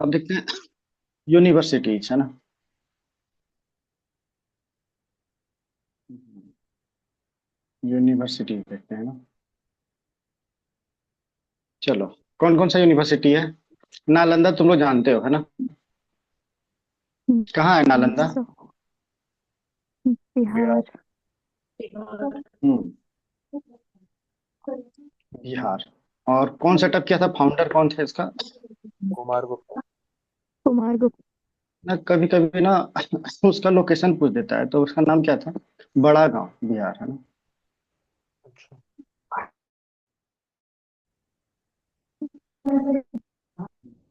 अब देखते हैं यूनिवर्सिटीज है ना। यूनिवर्सिटी देखते हैं ना। चलो, कौन कौन सा यूनिवर्सिटी है। नालंदा तुम लोग जानते हो है ना। कहाँ है नालंदा। सो बिहार। बिहार। हम्म। बिहार। और कौन सेटअप किया था, फाउंडर कौन थे इसका। कुमार गुप्ता। कुमार गुप्ता। ना कभी कभी ना उसका लोकेशन पूछ देता है, तो उसका नाम क्या था। बड़ा गांव बिहार है ना। अच्छा।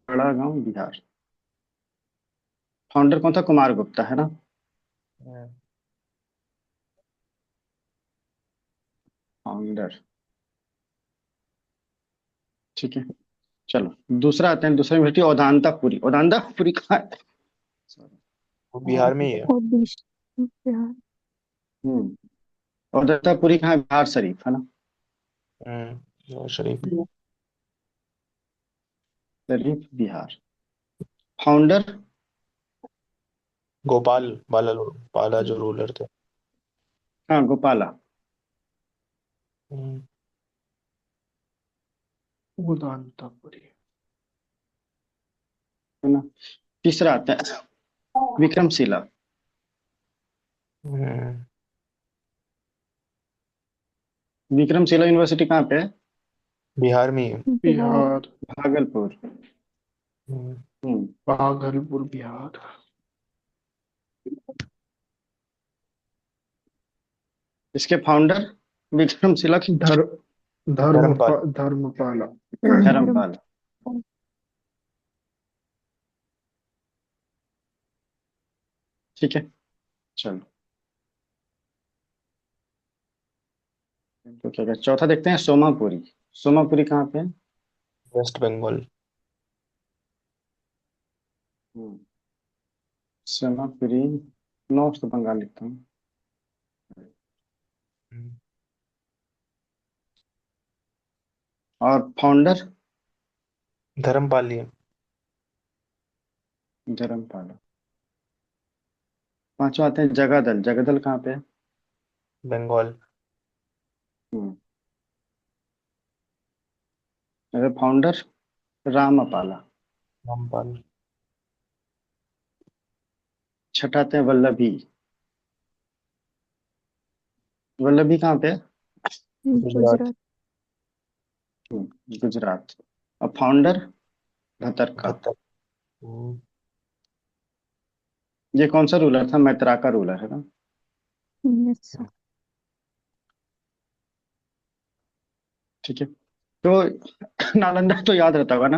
बड़ा गांव बिहार। फाउंडर कौन था, कुमार गुप्ता है ना। हम्म, फाउंडर। ठीक है। चलो, दूसरा आते हैं, दूसरा यूनिवर्सिटी औदांतापुरी। औदांतापुरी कहाँ है। Sorry। वो बिहार में ही है। और बीस बिहार। औदांतापुरी कहाँ है, बिहार शरीफ है ना। नवाज शरीफ। शरीफ बिहार। फाउंडर। गोपाल बाला बाला जो रूलर थे। हाँ, गोपाला। हम्म, उदांतापुरी है ना। तीसरा आता है विक्रमशिला। हम्म, विक्रमशिला यूनिवर्सिटी कहाँ पे है। बिहार में ही है। बिहार। बिहार। भागलपुर। हम्म, हम्म। भागलपुर बिहार। इसके फाउंडर विक्रमशिला के धर धर्मपाल। धर्मपाला। धर्म। धर्मपाल। ठीक है। चलो, तो क्या कहते हैं, चौथा देखते हैं सोमापुरी। सोमापुरी कहाँ पे है। वेस्ट बंगाल। हम्म, सोमापुरी। नॉर्थ बंगाल लिखता हूँ। हम्म, और फाउंडर धर्मपाल ही है। धर्मपाल। पांचवा आते हैं जगादल। जगादल कहाँ पे है। बंगाल। हम्म। फाउंडर रामपाला। रामपाल। छठा आते हैं वल्लभी। वल्लभी कहाँ पे है। गुजरात। गुजरात। गुजरात। और फाउंडर भतरका। भत्तर। हम्म, ये कौन सा रूलर था, मैत्रा का रूलर है ना। 1900। ठीक है। तो नालंदा तो याद रहता होगा ना।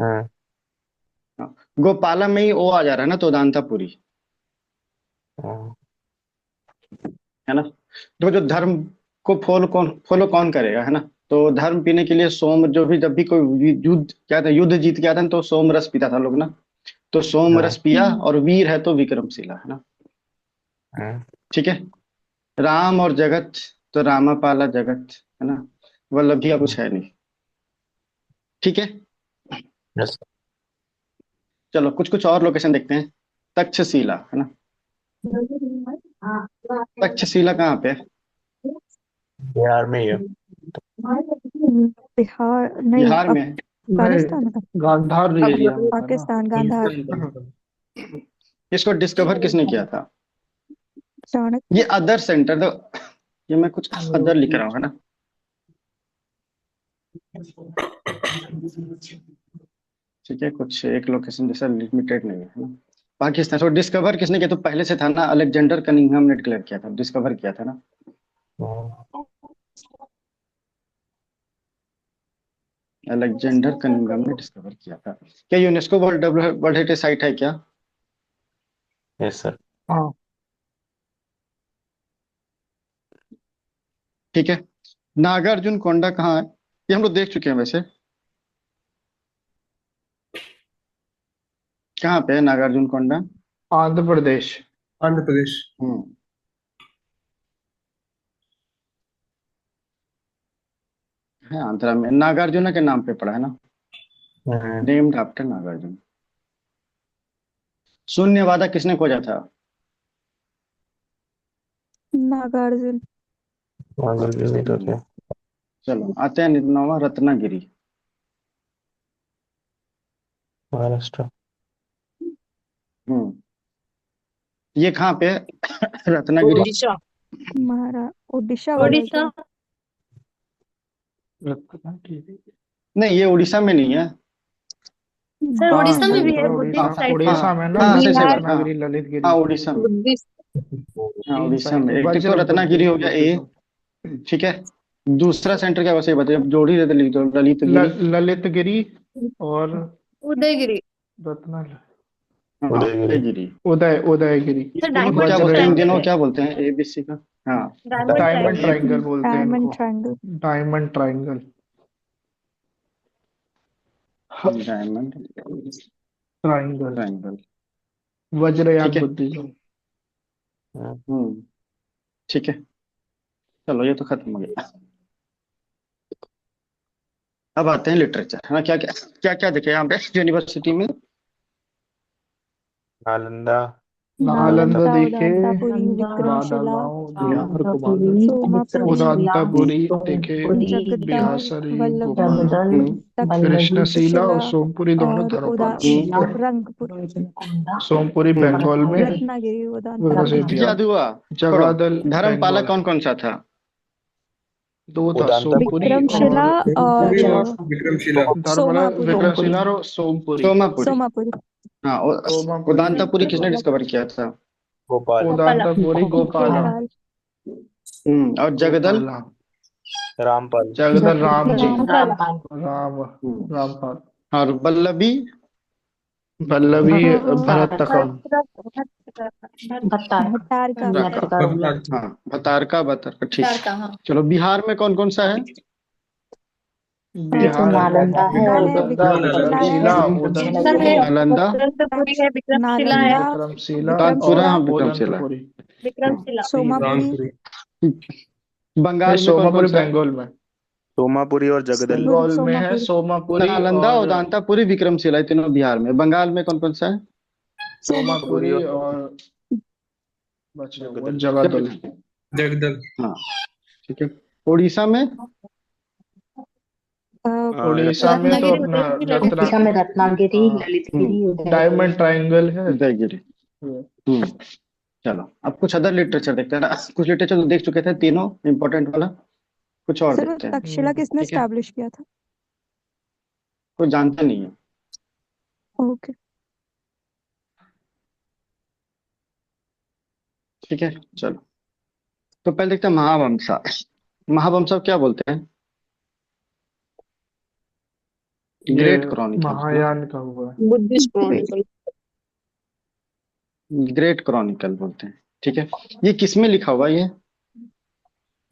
हाँ। हाँ, गोपाला में ही ओ आ जा रहा है ना, तो दांतापुरी हाँ। है ना। तो जो धर्म को फॉलो कौन करेगा है ना। तो धर्म पीने के लिए सोम, जो भी जब भी कोई युद्ध क्या था, युद्ध जीत गया था ना, तो सोम रस पीता था लोग ना। तो सोम हाँ। रस पिया, और वीर है तो विक्रमशिला है ना। हाँ। ठीक है। राम और जगत, तो रामापाला जगत है ना। वल्लभिया कुछ है नहीं। ठीक है। यस। चलो, कुछ कुछ और लोकेशन देखते हैं। तक्षशिला है ना। तक्षशिला कहाँ पे है? बिहार में ही है। बिहार नहीं, बिहार अब में है। राजस्थान का। नहीं, गांधार अब एरिया में था ना। पाकिस्तान गांधार। इसको डिस्कवर किसने किया था। ये चाणक्य। अदर सेंटर तो, ये मैं कुछ अदर लिख रहा हूँ है ना। ठीक है, कुछ एक लोकेशन जैसा लिमिटेड नहीं है ना। पाकिस्तान को डिस्कवर किसने किया, तो पहले से था ना, अलेक्जेंडर कनिंघम ने डिक्लेयर किया था, डिस्कवर किया था ना। हाँ। अलेक्जेंडर कनिंघम ने डिस्कवर किया था। क्या UNESCO world world heritage site है क्या। Yes sir. हाँ। ठीक है। नागार्जुन कोंडा कहाँ है, ये हम लोग देख चुके हैं वैसे। कहाँ पे है नागार्जुन कोंडा। आंध्र प्रदेश। आंध्र प्रदेश। हम्म। है आंध्रा में, नागार्जुना के नाम पे पड़ा है ना। Named after Nagarjuna. शून्यवादा किसने खोजा था? नागार्जुन। नहीं तो क्या। चलो आते हैं नौवां, रत्नागिरी। महाराष्ट्र। हम्म ये कहाँ पे है? रत्नागिरी। उड़ीसा। महारा उड़ीसा बोला उड़ीसा। क्या? रत्नागिरी। नहीं, ये उड़ीसा में नहीं है। सर हाँ उड़ीसा में सही भी है, पकड़ा, हाँ उड़ीसा बुद्धिस्ट साइड हाँ में। उड़ीसा में ना। हाँ, सही सही बिहार। बात, हाँ। रत्नागिरी, ललितगिरी। हाँ, उड़ीसा में। बुद्धिस्ट। हाँ, तीन उड़ीसा साइड में है, एक तो वज्र रत्नागिरी हो गया ए। बुद्धिज्म। ठीक है। दूसरा सेंटर क्या, वैसे बताइए, अब जोड़ ही देते, लिख दो ललितगिरी। ललितगिरी और उदयगिरी। रत्ना हाँ, उदयगिरी। उदयगिरी। उदयगिरी। ये सर तीनों को क्या डायमंड बोलते हैं, इन वज्रयान। तीनों ट्रायंगल को है। क्या बोलते हैं, ABC का? हाँ। Diamond diamond triangle. ट्रायंगल बोलते हैं डायमंड इनको। Triangle. Diamond triangle. Diamond triangle. Triangle. ठीक वज्रयान है। बुद्धिज्म। हम्म ठीक है। चलो, ये तो खत्म हो गया। अब आते हैं लिटरेचर, है ना? क्या क्या क्या क्या देखे यहाँ पे यूनिवर्सिटी में? नालंदा। नालंदा नालंदा, देखे। उदांतापुरी, नालंदा, विक्रमशिला, राधागांव बिहार को दानापुरी, बांधा। सोमापुरी, उदांतापुरी देखे। विक्रमशिला, जगद्दा, बिहासरी वल्लभी, गोपाल। जगदल, हम्म बल्लभी, कृष्णशिला और तक्षशिला सोमपुरी दोनों और धर्मपाल। हम्म रंगपुर। सोमपुरी हम्म बंगाल में। रत्नागिरी, वैसे से उदांतापुरी। याद बिहार। हुआ? छोड़ो। जगादल धर्मपाला बंगाल। कौन कौन सा था? दो था, उदांतापुरी। सोमपुरी विक्रमशिला और और विक्रमशिला। धर्मपाल। सोमापुरी। विक्रमशिला और सोमपुरी। सोमापुरी। सोमापुरी। हाँ, सोमापुरी। उदांतापुरी किसने डिस्कवर किया था? भोपाल। गोपाला। उदांतापुरी गोपाला। गोपाल। और जगदल? गोपाला। रामपाल। जगदल राम जी। रामपाल। राम। हम्म, रामपाल। और वल्लभी? पल्लवी। भट्टारका। भरतकम। भट्टारका। भट्टारका। हाँ, भतारका भतारका, ठीक। भट्टारका, हाँ। चलो, बिहार में कौन कौन सा है? ये तो बिहार में नालंदा है, नालंदा है, नालंदा, विक्रमशिला है, विक्रमशिला, विक्रमशिला है, उदयपुरी। नालंदा, उदयपुरी है, विक्रमशिला है। नालंदा, विक्रमशिला तानपुरा, हाँ, विक्रमशिला, और विक्रमशिला। उदंतपुरी। विक्रमशिला। सोमापुरी, बंगाल नहीं, में कौन कौन सोमापुरी सा है? बंगाल में। सोमापुरी और जगदल। बंगाल में है सोमापुरी, सोमापुरी नालंदा, और उदांतापुरी, विक्रमशिला, ये तीनों बिहार में। बंगाल में कौन कौन सा है? सोमापुरी सोमापुरी और और बचा हुआ जगदल। जगादल। जगदल। हाँ, ठीक है। उड़ीसा में? उड़ीसा में तो रत्नागिरी, अपना उदयगिरी, रत्ना। उड़ीसा में रत्नागिरी, हाँ, ललितगिरी, उदयगिरी। डायमंड ट्रायंगल है। उदयगिरी। हम्म चलो, अब कुछ अदर लिटरेचर देखते हैं ना। कुछ लिटरेचर तो देख चुके थे, तीनों इंपॉर्टेंट वाला। कुछ और सर वो देखते हैं। तक्षशिला किसने ठीक है। स्टैब्लिश किया था? कोई जानता नहीं है। ओके। ठीक है, चलो। तो पहले देखते हैं महावंशा। महावंशा क्या बोलते हैं? ये ग्रेट क्रॉनिकल, है ना? महायान का हुआ है। Buddhist Chronicle. ग्रेट क्रॉनिकल बोलते हैं। ठीक है। ये किसमें लिखा हुआ है ये?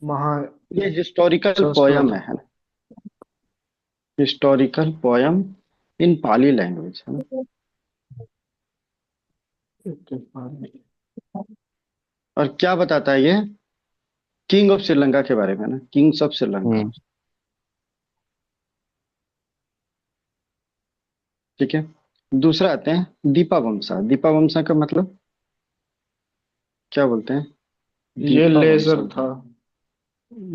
महा ये हिस्टोरिकल पोयम संस्कृत। है ना? Historical poem in Pali language, है ना? और क्या बताता है ये? किंग ऑफ श्रीलंका के बारे में ना, किंग्स ऑफ श्रीलंका। ठीक है। दूसरा आते हैं दीपा वंशा। दीपा वंशा का मतलब क्या बोलते हैं? ये दीपा लेजर वंशा। था।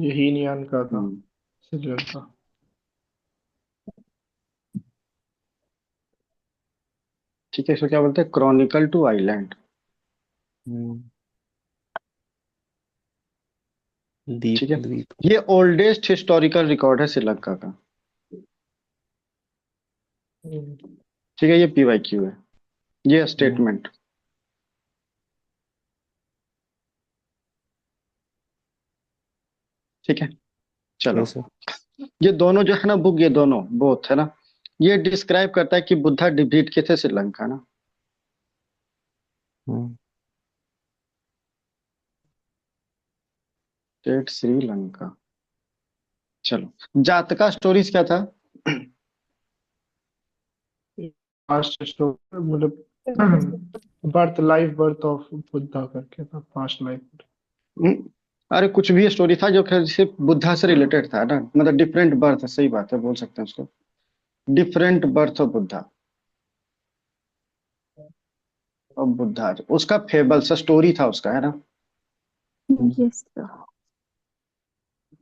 ये हीनयान का था। हम्म, श्रीलंका। ठीक है। इसको क्या बोलते हैं? Chronicle to island. दीप ठीक है। द्वीप। ये ओल्डेस्ट हिस्टोरिकल रिकॉर्ड है श्रीलंका का। ठीक है, ये PYQ है, ये स्टेटमेंट। ठीक है, चलो। Yes sir. ये दोनों जो है ना बुक, ये दोनों बोथ है ना, ये डिस्क्राइब करता है कि बुद्धा डिलीट किए थे श्रीलंका ना। स्टेट श्रीलंका। चलो, जातका स्टोरीज क्या था? पास्ट स्टोरी मतलब बर्थ ऑफ बुद्धा करके था, पास्ट लाइफ। हम्म, अरे कुछ भी स्टोरी था जो कि सिर्फ बुद्धा से रिलेटेड था ना, मतलब डिफरेंट बर्थ। सही बात है, बोल सकते हैं उसको। डिफरेंट बर्थ ऑफ बुद्धा, और बुद्धा उसका फेबल सा स्टोरी था उसका, है ना, यस सर।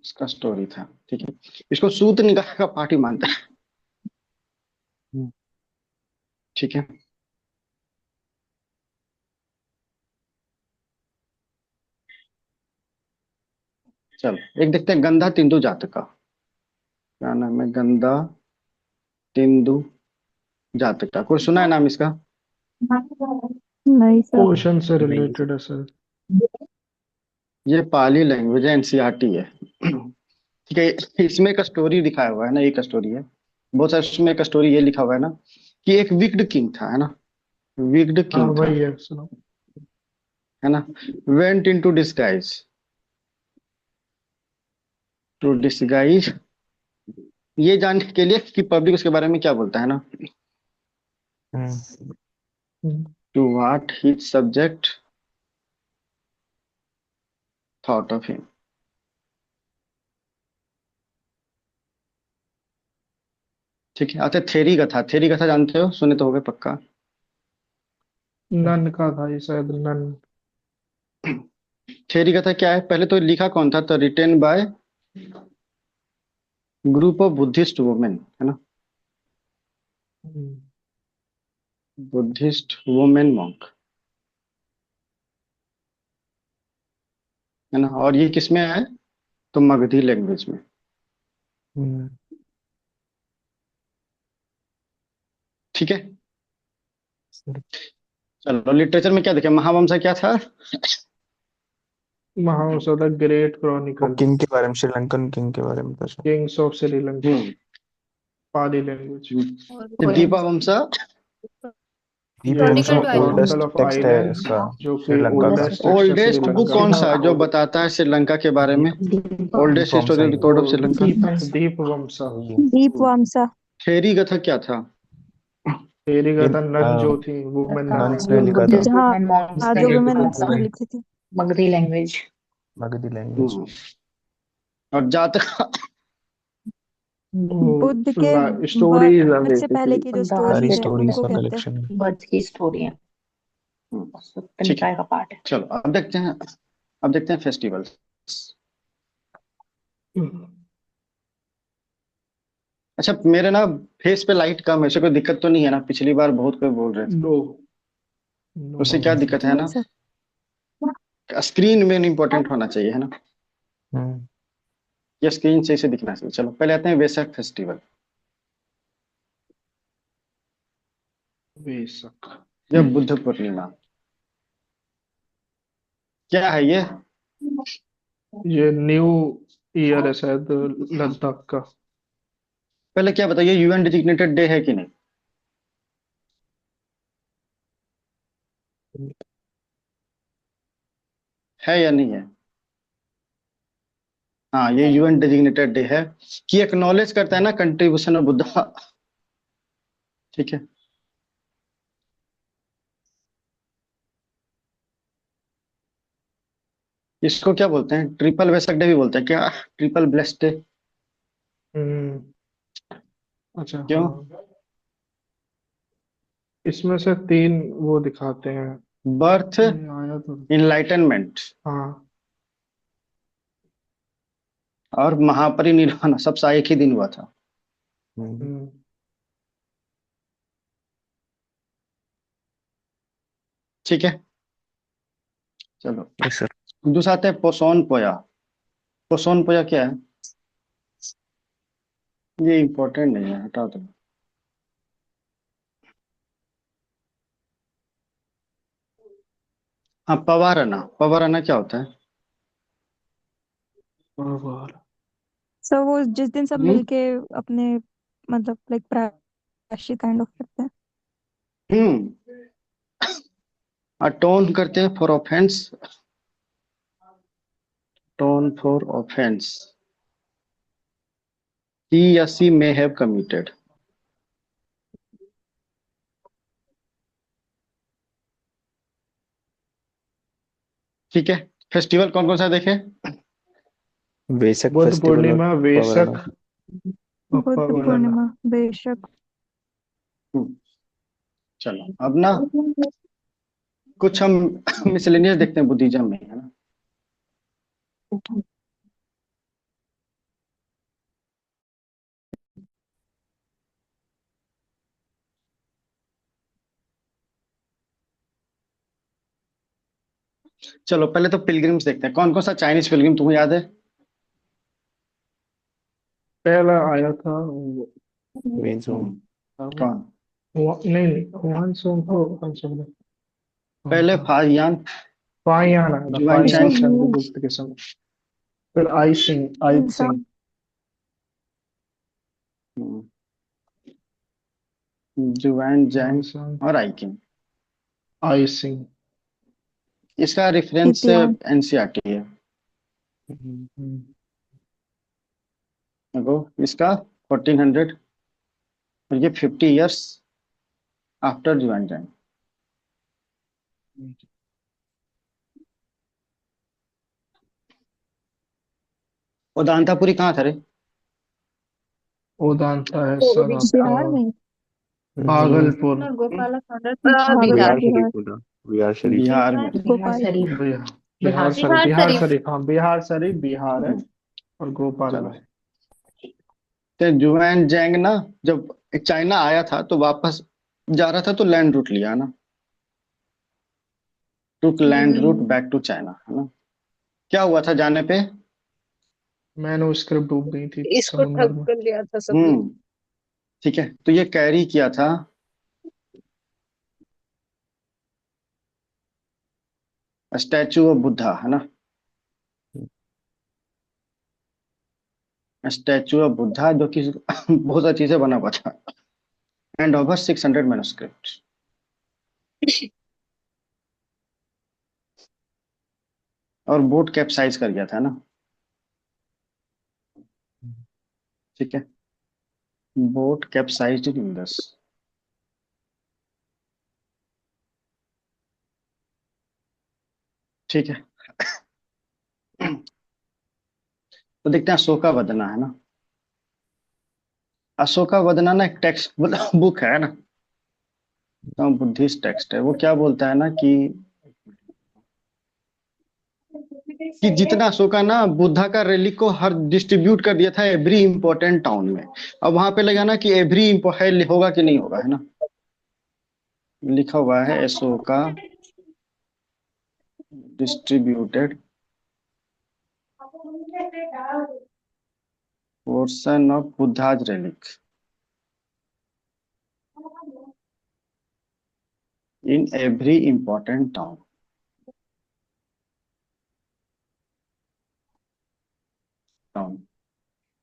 उसका स्टोरी था। ठीक है, इसको सूत निकाय का पाठ ही मानता है। ठीक है, चलो एक देखते हैं गंधा तिंदु जातक का। क्या नाम है? गंधा तिंदु जातक का। कोई सुना है नाम इसका? नहीं सर। ओशन से नहीं रिलेटेड है सर। ये पाली लैंग्वेज है, एनसीईआरटी है। ठीक है, इसमें एक स्टोरी दिखाया हुआ है ना, एक स्टोरी है, बहुत सारे, उसमें एक स्टोरी ये लिखा हुआ है ना कि एक विक्ड किंग था, है ना, विक्ड हाँ किंग था, वही है, सुनो। है ना, went into disguise, to disguise, ये जानने के लिए कि पब्लिक उसके बारे में क्या बोलता है ना, to what his subject thought of him. ठीक है, अच्छा थेरी कथा, थेरी कथा जानते हो, सुने तो होगे पक्का। नन का था ये शायद, नन। थेरी कथा क्या है? पहले तो लिखा कौन था? तो written by group of Buddhist women, है ना, बुद्धिस्ट वुमेन मॉन्क, है ना, और ये किसमें है? तो मगधी लैंग्वेज में। ठीक है, चलो लिटरेचर में क्या देखे, महावंशा क्या था? महावंश था ग्रेट वो क्रॉनिकल, किंग के बारे में, श्रीलंकन किंग के बारे में था शायद। Kings of Sri Lanka, hmm Pali language. Deepa वंशा, दीप ये वंश था Historical type. Chronicle oldest of text है आइलैंड्स, इसका, जो कि श्रीलंका का। ओल्डेस्ट टेक्स्ट है ओल्डेस्ट बुक श्रीलंका कौन का। सा है जो बताता है श्रीलंका के बारे में? दीप ओल्डेस्ट वंश हिस्टोरिकल ही है। रिकॉर्ड ऑफ वो श्रीलंका। दीप वंशा। वही है। दीप वामसा। थेरी कथा क्या था? तेरी ये का था नन जो थी, वुमेन नन। नन्स ने लिखा था, बुद्धिस्ट हाँ वुमेन मॉन्क्स हाँ, ने जो लिखा वुमेन था, ने लिखी थी। मगधी लैंग्वेज। मगधी लैंग्वेज। हम्म, और जातक, बुद्ध के स्टोरीज है बर्थ से पहले बेसिकली। की जो बुद्धा सारी स्टोरीज है स्टोरीज उनको का कहते हैं। कलेक्शन है। बर्थ की स्टोरी है, सुत्त ठीक है, निकाय का पार्ट है। चलो अब देखते हैं, अब देखते हैं फेस्टिवल। अच्छा मेरे ना फेस पे लाइट कम है, ऐसे कोई दिक्कत तो नहीं है ना? पिछली बार बहुत कोई बोल रहे थे, नो, नो उससे क्या प्रॉब्लम। दिक्कत है नहीं ना? सर। स्क्रीन में इम्पोर्टेंट होना चाहिए, है ना, हम्म या स्क्रीन से इसे दिखना चाहिए। चलो पहले आते हैं वैशाख फेस्टिवल, बेशक। या बुद्ध पूर्णिमा। क्या है ये? ये न्यू ईयर है शायद, लद्दाख का। पहले क्या बताइए, यूएन डिजिग्नेटेड डे है कि नहीं? है या नहीं है? हाँ, ये यूएन डिजिग्नेटेड डे है, कि एक्नॉलेज करता है ना कंट्रीब्यूशन ऑफ बुद्धा। ठीक है, इसको क्या बोलते हैं? ट्रिपल वेसक डे भी बोलते हैं क्या? Triple blessed day. हम्म। अच्छा क्यों? हाँ, इसमें से तीन वो दिखाते हैं। बर्थ, ये आया तो। इनलाइटनमेंट, हाँ। और महापरिनिर्वाण, सब सा एक ही दिन हुआ था। हम्म। हम्म। ठीक है, चलो यस सर। दूसरा आते हैं पोसोन पोया। पोसोन पोया क्या है? ये इंपॉर्टेंट नहीं है, हटा दो। हाँ, पवारना, पवारना क्या होता है? और सर वो जिस दिन सब हम्म मिलके अपने मतलब लाइक प्रायश्चित काइंड ऑफ करते हैं। हम्म अटोन करते हैं for offence, atone for offence ही या सी मे हैव कमिटेड। ठीक है, फेस्टिवल कौन कौन सा देखे? वेसक बुद्ध फेस्टिवल और पूर्णिमा, पवरना। वेसक, पप्पा बुद्ध बनाना। पूर्णिमा बेशक। हम्म, चलो अब ना कुछ हम मिसलेनियस देखते हैं बुद्धिज्म में, है ना। चलो पहले तो पिलग्रिम्स देखते हैं, कौन कौन सा चाइनीज पिलग्रिम तुम्हें याद है। पहला आया था वो, वेंसोंग। कौन। नहीं नहीं, ह्वान सोंग हो, ह्वान सोंग नहीं, कौन पहले था? फाहियान, फाहियान आया था, जुआन फाहियान चैंग, चंद्रगुप्त के समय। फिर आई सिंह, आई सिंह। जुआन ह्वान जैंग सोंग, और आइकिंग। आई सिंह। इसका रेफरेंस हितयान। एनसीईआरटी है। हम्म, देखो इसका 1400 और ये 50 इयर्स आफ्टर जुआन जैंग। उदांतापुरी कहाँ था रे। उदांता है सर उड़ीसा। आपका बिहार में। भागलपुर। और गोपाल भागलपुर बिहार। बिहार बिहार। शरीफ होना। बिहार शरीफ। बिहार में। बिहार गोपाल। शरीफ। बिहार, बिहार बिहार शरीफ। शरीफ, हाँ बिहार शरीफ बिहार है। हम्म, और गोपाल चलो है। तो जुआन जैंग ना जब चाइना आया था तो वापस जा रहा था तो लैंड रूट लिया ना, took land route back to China, है ना। क्या हुआ था जाने पे। मैन्युस्क्रिप्ट डूब गई थी इसको समुंदर ठग में। कर लिया था सबने। हम्म, ठीक है, तो ये कैरी किया था स्टैचू ऑफ बुद्धा, है ना। स्टैचू ऑफ बुद्धा जो कि बहुत सारी चीजें बना हुआ था, एंड ओवर 600 मैन्युस्क्रिप्ट। और बोट कैप्साइज कर गया था ना, ठीक है। बोट कैप्साइज्ड इन इंडस। ठीक है, तो देखते हैं अशोका वदना, है ना। अशोका वदना ना एक टेक्स्ट बुक है ना, तो बुद्धिस्ट टेक्स्ट है। वो क्या बोलता है ना कि जितना अशोका ना बुद्धा का रेलिक को हर डिस्ट्रीब्यूट कर दिया था एवरी इंपॉर्टेंट टाउन में। अब वहां पे लगा ना कि एवरी होगा कि नहीं होगा, है ना। लिखा हुआ है Ashoka distributed portion of Buddha's relic in every important town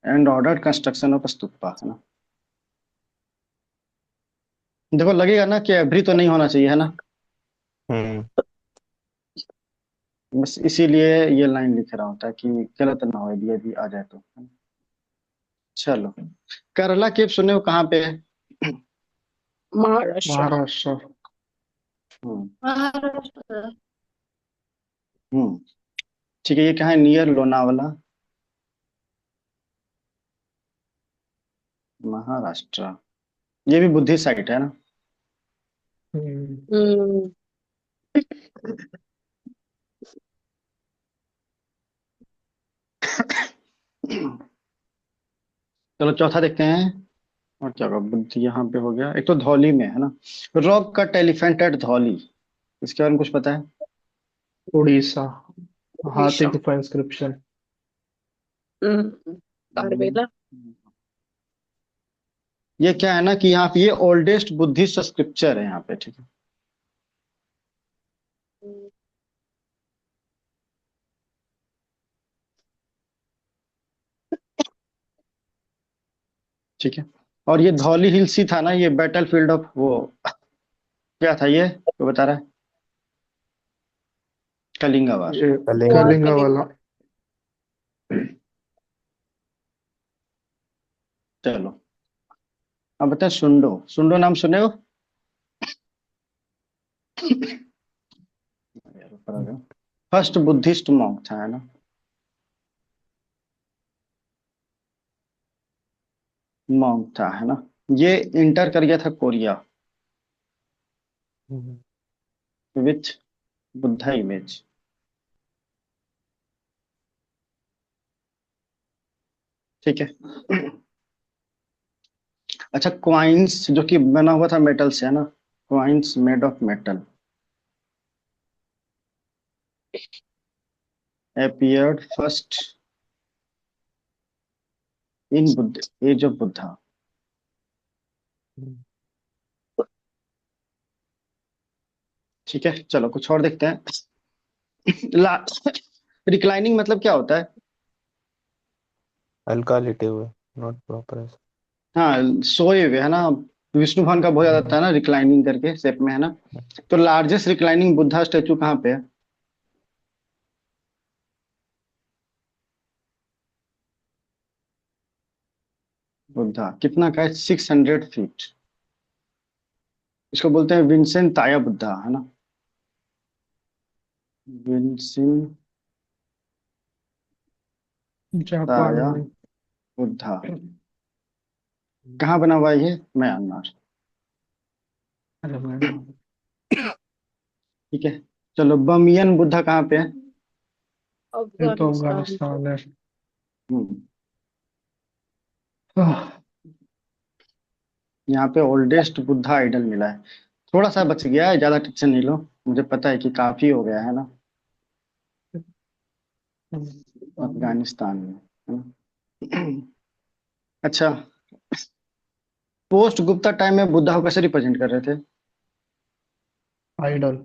and ordered construction of stupa, है ना। देखो लगेगा ना कि एवरी तो नहीं होना चाहिए, है ना। हम्म। बस इसीलिए ये लाइन लिख रहा हूँ ताकि गलत ना हो यदि आ जाए तो, है ना? चलो, केरला केव सुने हो कहाँ पे है। महाराष्ट्र। महाराष्ट्र। हम्म महाराष्ट्र। हम्म, ठीक है, ये कहाँ है, नियर लोनावाला, महाराष्ट्र। ये भी बुद्धिस्ट साइट है ना। हम्म, हम्म। चलो चौथा देखते हैं। और क्या होगा, बुद्धि यहाँ पे हो गया, एक तो धौली में है ना, rock cut elephant at Dhauli, इसके बारे में कुछ पता है। उड़ीसा। हाथी उड़ीसा। गुफा इंस्क्रिप्शन। हम्म, तारबेला। ये क्या है ना कि यहाँ पे ये ओल्डेस्ट बुद्धिस्ट स्क्रिप्चर है यहाँ पे, ठीक है। ठीक है, और ये धौली हिल्स ही था ना, ये बैटल फील्ड ऑफ वो क्या था ये तो बता रहा है, कलिंगा वार। ये कलिंग। वार कलिंगा कलिंगा। वाला। चलो अब बताए सुंडो, सुंडो नाम सुने हो। फर्स्ट बुद्धिस्ट मॉन्क था, है ना। मॉन्क था, है ना। ये इंटर कर गया था Korea hmm, with Buddha image. ठीक है। अच्छा, क्वाइंस जो कि बना हुआ था मेटल से, है ना, coins made of metal appeared first in Buddha age of Buddha. Hmm. ठीक है, चलो कुछ और देखते हैं। ला रिक्लाइनिंग मतलब क्या होता है? हल्का लेटे हुए, नॉट प्रॉपर। हाँ, सोए हुए, है ना। विष्णु भगवान का बहुत ज्यादा था ना रिक्लाइनिंग करके शेप में, है ना। तो लार्जेस्ट रिक्लाइनिंग बुद्धा स्टेचू कहाँ पे है? बुद्धा कितना का है? 600 फीट। इसको बोलते हैं विंसेंट ताया बुद्धा, है ना। विंसेंट जापान ताया में। बुद्धा कहाँ बना हुआ है ये? म्यांमार। अरे मैडम, ठीक है, चलो बमियन बुद्धा कहाँ पे है? ये तो अफगानिस्तान। अफगानिस्तान है। हम्म, आह, यहाँ पे ओल्डेस्ट बुद्धा आइडल मिला है। थोड़ा सा बच गया है, ज्यादा टेंशन नहीं लो। मुझे पता है कि काफी हो गया है ना। अफगानिस्तान में, है ना। अच्छा, पोस्ट गुप्ता टाइम में बुद्धा को कैसे रिप्रेजेंट कर रहे थे? Idol.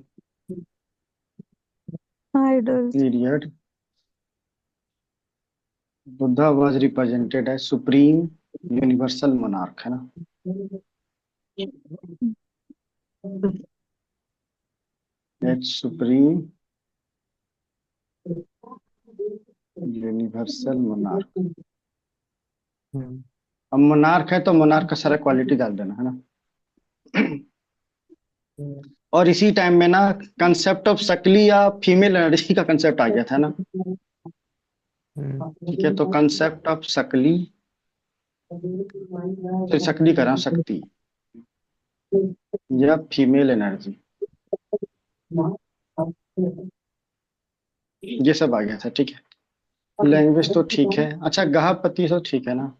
Idol. Period Buddha was represented as supreme universal monarch, है ना। As supreme universal monarch. Hmm, अब मोनार्क है तो मोनार्क का सारा क्वालिटी डाल देना, है ना। और इसी टाइम में ना कंसेप्ट ऑफ शकली या फीमेल एनर्जी का कंसेप्ट आ गया था ना। हम्म, ठीक है, तो कंसेप्ट ऑफ शकली, फिर शकली कर रहा हूँ, शक्ति या फीमेल एनर्जी, ये सब आ गया था। ठीक है, लैंग्वेज तो ठीक है। अच्छा, गहापति तो ठीक है ना।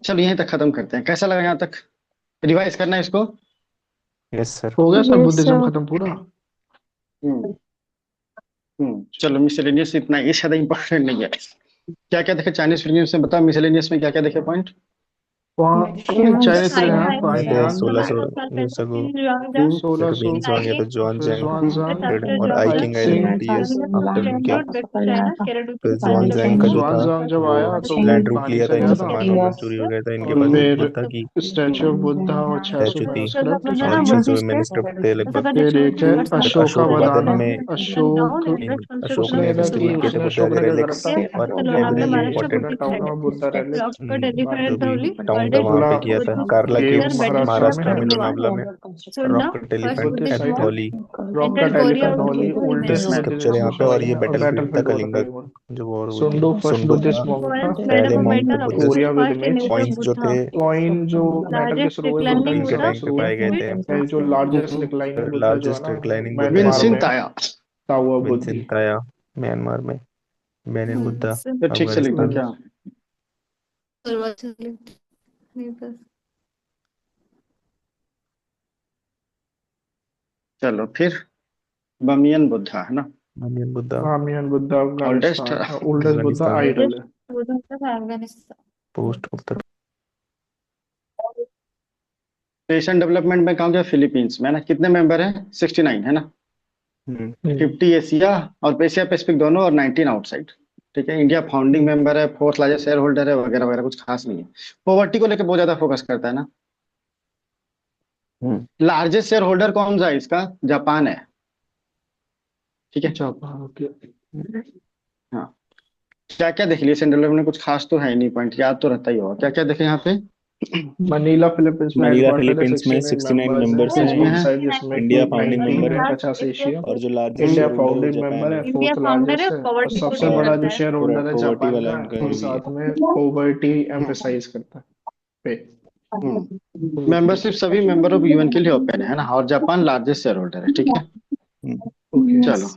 चलो यहीं तक खत्म करते हैं, कैसा लगा यहाँ तक? रिवाइज करना है इसको। Yes sir. हो गया सर, यस बुद्धिज्म सर। खत्म पूरा। हम्म चलो मिसलेनियस इतना ये ज्यादा इंपॉर्टेंट नहीं है। क्या क्या देखे चाइनीज फिल्म से? बताओ मिसलेनियस में क्या क्या देखे पॉइंट। वहाँ मतलब चाइनीज फिल्म हाई है फाई मैं तो पाइयान, 1600 करते न्यूज़ को थे जुआंग सोलह फिर सौ विंग सॉन्ग या तो जॉन फिर जैंग जुआनजांग, Yes, after और आई John king Zhang, icing. Identities after इनके। China West China, Kerala फिर to जुआन China जैंग का जो था जुआनजांग जब वो आया तो लैंड रूट कहानी लिया था, चल इनका गया था। सामान वामान चोरी हो गया था इनके और पास फिर बुद्धा की स्टैचू ऑफ बुद्धा और 600 स्टैचू थी, मैनस्क्रिप्ट। और 600 मैन्युस्क्रिप्ट थे लगभग। फिर एक है फिर अशोका अशोकवादन वदाना। में अशोक अशोक उसने ने इधर की, डिस्ट्रीब्यूट किए थे उसने बुद्धा अशोक के ने क्या करा रिलिक्स था, और एवरी एवरी पूरा इम्पोर्टेंट टाउन में बुद्धा relics जो भी टाउन था वहां पे किया था, कारला ये केव्स महाराष्ट्र में महाराष्ट्र है। में लोनावला में, rock elephant Buddhist at site है। Dhauli, rock cut elephant Dhauli, oldest Buddhist scripture Buddhism यहाँ पे, और ये बुद्ध बैटल फील्ड था बैटलफील्ड बहुत कलिंगा, तकरीबन। जो वॉर हुई थी। सुंडो फर्स्ट सुंडो था बुद्धिस्ट मॉन्क था। पहले मॉन्क थे Buddhist. Korea with image. Coins जो थे कॉइन जो मेटल के लार्जेस्ट शुरू हुए, बुद्धा के रिक्लाइनिंग इनके शुरू बुद्धा में टाइम पे शुरू हुए। पाए गए थे। है जो लार्जेस्ट हम्म रिक्लाइनिंग बुद्धा जो है लार्जेस्ट ना, रिक्लाइनिंग बुद्धा म्यांमार विंसिन में ताया। तावा बुद्धि। विंसेंट ताया, म्यांमार में। बेनिन बुद्धा, ये ठीक से लिख दूं अफगानिस्तान। क्या? चलो फिर, बमियन बुद्धा, है ना। बेनिन Buddha, Bamiyan Buddha oldest. Afghanistan, oldest Buddha Afghanistan. Idol है। Afghanistan. Post Gupta. Asian development में कहा गया फिलीपींस में, है ना। कितने मेंबर हैं? 69, है ना। हम्म, 50 एशिया और एशिया पैसिफिक दोनों, और 19 आउटसाइड। ठीक है, इंडिया फाउंडिंग मेंबर है, फोर्थ लार्जेस्ट शेयर होल्डर है, वगैरह वगैरह, कुछ खास नहीं है। पॉवर्टी को लेकर बहुत ज्यादा फोकस करता है ना। हम्म, लार्जेस्ट शेयर होल्डर कौन सा है इसका? जापान है। ठीक है। जापान के। हाँ, क्या क्या देख लिया एशियन डेवलपमेंट में? कुछ खास तो है नहीं, पॉइंट याद तो रहता ही होगा। क्या क्या देखे यहाँ पे? मनीला फिलीपींस में मनीला हेडक्वार्टर है, फिलीपींस में 69 69 मेंबर्स मेंबर्स हैं। हैं। किसमें होम है? साइज जिसमें इंडिया कि फाउंडिंग 19 मेंबर है, है 50 एशिया। और जो लार्जेस्ट इंडिया शेयर होल्डर है वो फाउंडिंग जापान मेंबर है, है। इंडिया फोर्थ फाउंडर है, लार्जेस्ट है, और पॉवर्टी सबसे प्रोटेक्ट बड़ा जो करता है। शेयर पूरा होल्डर है पॉवर्टी जापान वाला का, इनका और जो भी है। साथ में पॉवर्टी एम्फेसाइज करता है पे। मेंबरशिप सभी मेंबर ऑफ यूएन के लिए ओपन है ना, और जापान लार्जेस्ट शेयर होल्डर है, ठीक है। हम्म, ओके। चलो यस।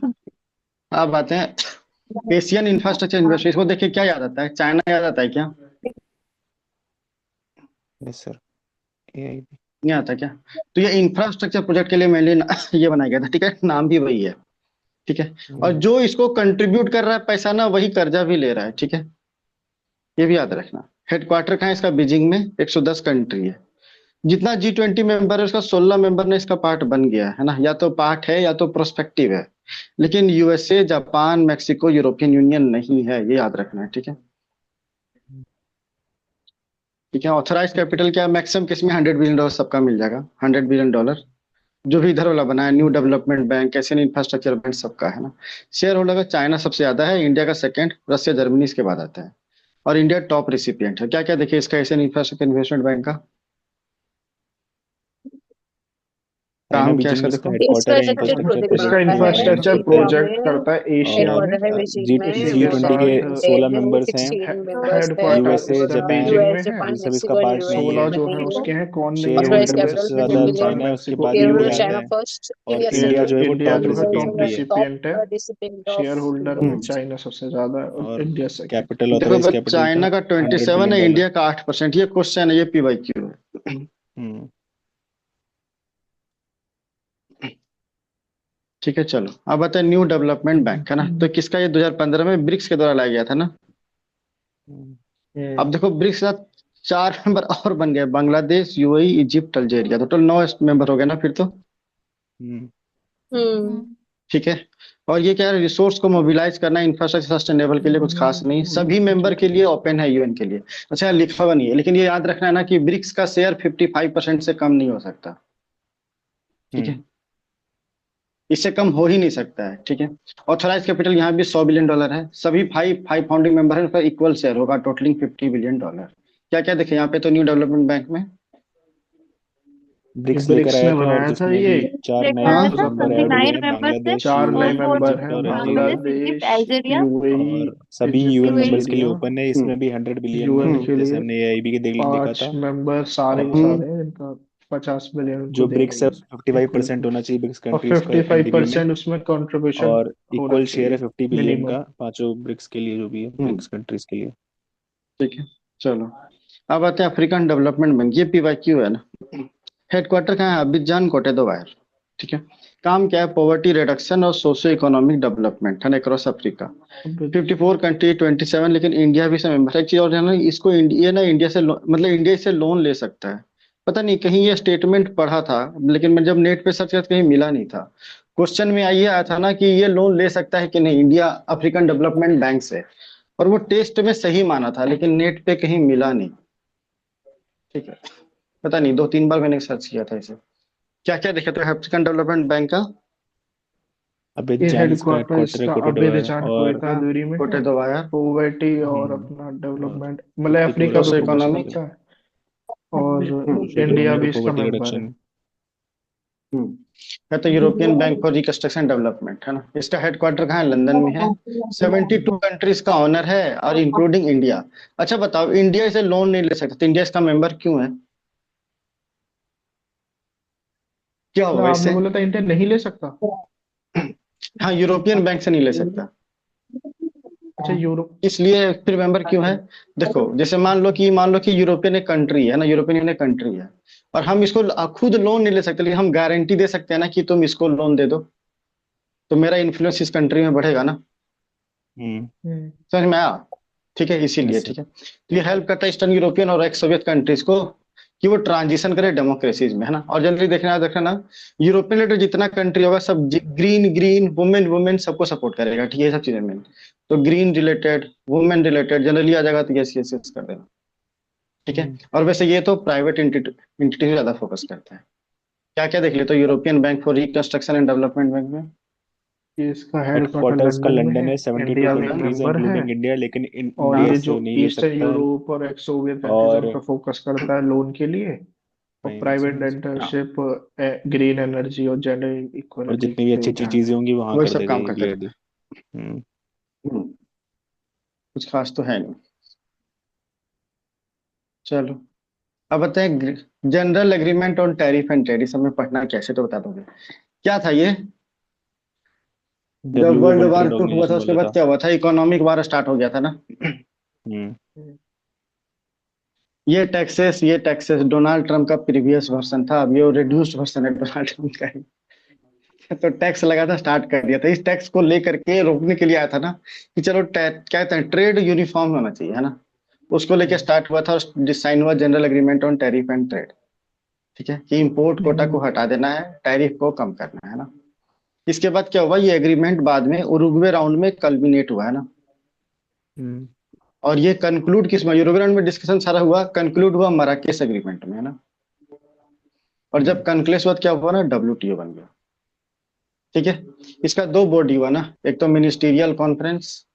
अब आते हैं एशियन इंफ्रास्ट्रक्चर इन्वेस्टमेंट। इसको देखिए क्या याद आता है? चाइना याद आता है क्या? Yes sir, AIB। नहीं आता क्या? तो ये इंफ्रास्ट्रक्चर प्रोजेक्ट के लिए मेनली ये बनाया गया था, ठीक है, नाम भी वही है, ठीक है। और हम्म, जो इसको कंट्रीब्यूट कर रहा है पैसा ना, वही कर्जा भी ले रहा है, ठीक है, ये भी याद रखना। हेडक्वार्टर कहाँ है इसका? बीजिंग में। 110 कंट्री है। जितना G20 मेंबर है उसका 16 मेंबर ने इसका पार्ट बन गया है ना, या तो पार्ट है या तो प्रोस्पेक्टिव है। लेकिन USA, Japan, Mexico, European union नहीं है, ये याद रखना है, ठीक है। ठीक है, ऑथराइज कैपिटल क्या? मैक्सिमम किसमें? $100 बिलियन सबका मिल जाएगा, $100 बिलियन। जो भी इधर वाला बना है, new development bank, Asian infrastructure bank, सबका है ना। शेयर होल्डर का चाइना सबसे ज्यादा है, इंडिया का सेकंड, रशिया जर्मनी इसके बाद आता है। और इंडिया टॉप रिसिपिएंट है। क्या क्या देखिए इसका एशियन इंफ्रास्ट्रक्चर इन्वेस्टमेंट बैंक का चाइना काम क्या है बीजिंग इसका? में इसका देखो हेडक्वार्टर है, इंफ्रास्ट्रक्चर इंफ्रास्ट्रक्चर प्रोजेक्ट इसका प्रोजेक्ट में बनाता है इंफ्रास्ट्रक्चर एशिया बीजिंग। प्रोजेक्ट में। करता है एशिया और हेडक्वार्टर है में। बीजिंग जी में, इसी जी के ट्वेंटी यूएसए के साथ में 16 मेंबर्स हैं। 16 मेंबर्स है। हेडक्वार्टर यूएसए, इसका जापान, बीजिंग यूएस, में है। जापान, ये सब इसका मेक्सिको एंड पार्ट नहीं 16 है। यूएई जो नहीं है है। उसके हैं, कौन नहीं शेयर है ऑथराइज होल्डर में इंडिया, कैपिटल सबसे ज्यादा 15 जापान, बिलियन। चाइना है, उसके मैक्सिको, बाद share holder India UAE. China है। फर्स्ट, और इंडिया इंडिया सेकंड। जो है वो इंडिया टॉप जो है यूएस टॉप रिसिपिएंट भी है। टॉप रिसिपिएंट है। रिसिपिएंट शेयर ऑफ होल्डर में लोन्स। चाइना सबसे ज्यादा है और और इंडिया सेकंड। कैपिटल, देखो ऑथराइज बस कैपिटल था चाइना का 27 है, $100 बिलियन। इंडिया का 8%। ये क्वेश्चन है, ये PYQ है। हम्म, ठीक है, चलो अब आता है न्यू डेवलपमेंट बैंक, है ना। तो किसका? ये 2015 में ब्रिक्स के द्वारा लाया गया था ना। हम्म, अब देखो ब्रिक्स के साथ 4 मेंबर और बन गए, Bangladesh, UAE, Egypt, Algeria. Total 9 member हो गए ना फिर तो। हम्म, हम्म। ठीक है। और ये क्या है? रिसोर्स को मोबिलाइज करना, इंफ्रास्ट्रक्चर सस्टेनेबल के लिए कुछ खास नहीं, सभी मेंबर के लिए ओपन है यूएन के लिए। अच्छा लिखा हुआ नहीं है, लेकिन ये याद रखना है ना कि ब्रिक्स का शेयर 55% से कम नहीं हो सकता, ठीक है। हम्म, इससे कम हो ही नहीं सकता है, ठीक है। ऑथराइज कैपिटल यहाँ भी $100 बिलियन है। सभी फाइव फाइव फाउंडिंग मेंबर है, उनका इक्वल शेयर होगा, टोटलिंग $50 बिलियन। क्या क्या देखे यहाँ पे? तो न्यू डेवलपमेंट बैंक में ब्रिक्स लेकर ब्रिक्स आया ने था और बनाया था जिसमें ये। भी 4 लेकर नए आया हाँ था, मेंबर ट्वेंटी ऐड हुए नाइन हैं, मेंबर्स थे। बांग्लादेश, चार और नए यूएई, वो मेंबर इजिप्ट हैं, और Bangladesh, Algeria. Egypt, Bangladesh, Algeria. UAE, और सभी यूएन इजिप्ट, यूएई। मेंबर्स के लिए अल्जीरिया। ओपन है, हम्म इसमें भी 100 बिलियन में यूएन है, के जैसे लिए हमने AIB के देखा पांच था। मेंबर सारे के और हम्म सारे हैं, इनका 50 बिलियन उनको जो देना ब्रिक्स है ही है 55% इक्विटी। होना चाहिए ब्रिक्स और कंट्रीज का 55% NDB में। उसमें कंट्रीब्यूशन और होना इक्वल शेयर है चाहिए 50 बिलियन मिनिमम। का पांचों ब्रिक्स के लिए, जो भी है हम्म ब्रिक्स कंट्रीज के लिए। ठीक है, चलो अब आते हैं अफ्रीकन डेवलपमेंट बैंक। ये PYQ है ना। हेडक्वार्टर कहाँ है? अबिजान, कोटे दो, ठीक है। काम क्या है? पॉवर्टी रिडक्शन और सोशियो इकोनॉमिक डेवलपमेंट है ना, अक्रॉस अफ्रीका। अब 54 कंट्री, 27, लेकिन इंडिया भी इसमें मेंबर है। एक चीज और है ना, इसको ये ना इंडिया से मतलब इंडिया इससे लोन ले सकता है। पता नहीं, कहीं ये स्टेटमेंट पढ़ा था, लेकिन मैं जब नेट पे सर्च किया तो कहीं मिला नहीं था। क्वेश्चन में ये आया था ना कि ये लोन ले सकता है कि नहीं इंडिया अफ्रीकन डेवलपमेंट बैंक से। और वो टेस्ट में सही माना था, लेकिन नेट पे कहीं मिला नहीं, ठीक है। पता नहीं, 2-3 बार मैंने सर्च किया था इसे। क्या क्या देखा था अफ्रीकन डेवलपमेंट बैंक का? ये अबिजान इसका हेडक्वार्टर हेडक्वार्टर है, इसका कोटे डिवायर। अबेरजान और कोयटा हाँ, दूरी में कोटे है। दो। पोवर्टी और हम्म, अपना और डेवलपमेंट मतलब 54 अफ्रीका पे सोशो कंट्रीज फोकस के इकोनॉमिक। लिए करता है। और सोशो इंडिया इकोनॉमिक भी और इसका पॉवर्टी मेंबर है। रिडक्शन। है तो European bank for reconstruction development, है ना। इसका हेडक्वार्टर कहाँ है? लंदन में है। 72 कंट्रीज का ऑनर है, और इंक्लूडिंग इंडिया। अच्छा बताओ, इंडिया इसे लोन नहीं ले सकता तो इंडिया इसका मेंबर क्यों है? क्या मतलब होगा आपने इससे? बोला था इंडिया नहीं ले सकता। हाँ, यूरोपियन बैंक से नहीं ले सकता। अच्छा, यूरोप। इसलिए फिर मेंबर क्यों है? देखो जैसे मान लो कि यूरोपियन एक कंट्री है ना, यूरोपियन यूनियन एक कंट्री है। और हम इसको खुद लोन नहीं ले सकते, लेकिन हम गारंटी दे सकते हैं ना कि तुम इसको लोन दे दो, तो मेरा इन्फ्लुएंस इस कंट्री में बढ़ेगा ना। हम्म, हम्म। समझ में आया? ठीक है, इसीलिए, यस सर। ठीक है। तो ये हेल्प करता है ईस्टर्न यूरोपियन और एक्स सोवियत कंट्रीज को कि वो ट्रांजिशन करे डेमोक्रेसीज में, है ना। और जनरली देखना ना, यूरोपियन लीडर जितना कंट्री होगा सब ग्रीन ग्रीन, वुमेन वुमेन सबको सपोर्ट करेगा, ठीक है, ये सब चीजें मेन। तो green related, women related generally आ जाएगा, तो यस यस यस कर देना, ठीक है। हम्म, और वैसे ये तो प्राइवेट एंटिटी ज्यादा फोकस करता है। क्या क्या देख ले तो European bank for reconstruction and development bank में ये इसका हेडक्वार्टर हेडक्वार्टर्स का लंदन में लंदन है, है, 72 इंडिया में कंट्रीज है मेंबर है, इंक्लूडिंग इंडिया, लेकिन और इंडिया ये से जो वो नहीं ले ईस्टर्न सकता। यूरोप और एक्स सोवियत कंट्रीज और उन पर फोकस करता है लोन के लिए, और प्राइवेट फाइनेंसिंग हाँ, डेंटरशिप, ग्रीन एनर्जी और जेंडर और इक्वलिटी जितनी भी पे अच्छी अच्छी ध्यान चीजें है। होंगी वहां वही कर सब देगा काम ये करते क्लियरली। रहते हैं। कुछ खास तो है नहीं। चलो, अब बताएं, general agreement on tariff and trade, इस समय पढ़ना कैसे तो बता दोगे क्या था ये? जब WTO world world war trade two हुआ था ऑर्गेनाइजेशन उसके बोला बाद था। क्या हुआ था? इकोनॉमिक वॉर स्टार्ट हो गया था ना। हम्म। ये टैक्सेस डोनाल्ड ट्रम्प का प्रीवियस वर्जन था, अब ये रिड्यूस्ड वर्जन है डोनाल्ड ट्रम्प का ही। तो टैक्स लगाना स्टार्ट कर दिया था। इस टैक्स को लेकर के रोकने के लिए आया था ना, कि चलो क्या कहते हैं, ट्रेड यूनिफॉर्म होना चाहिए, है ना। उसको लेके स्टार्ट हुआ था, साइन हुआ general agreement on tariff and trade. ठीक है, कि इंपोर्ट कोटा को हटा देना है, टैरिफ को कम करना है ना। इसके बाद क्या हुआ, ये एग्रीमेंट बाद में उरुग्वे राउंड में कल्मिनेट हुआ है ना। हम्म। और ये कंक्लूड किस में, उरुग्वे राउंड में डिस्कशन सारा हुआ, कंक्लूड हुआ मराकेश एग्रीमेंट में, है ना। और जब कंक्लेस हुआ तो क्या हुआ ना, WTO बन गया। ठीक है, इसका दो बॉडी हुआ ना, एक तो मिनिस्टीरियल कॉन्फ्रेंस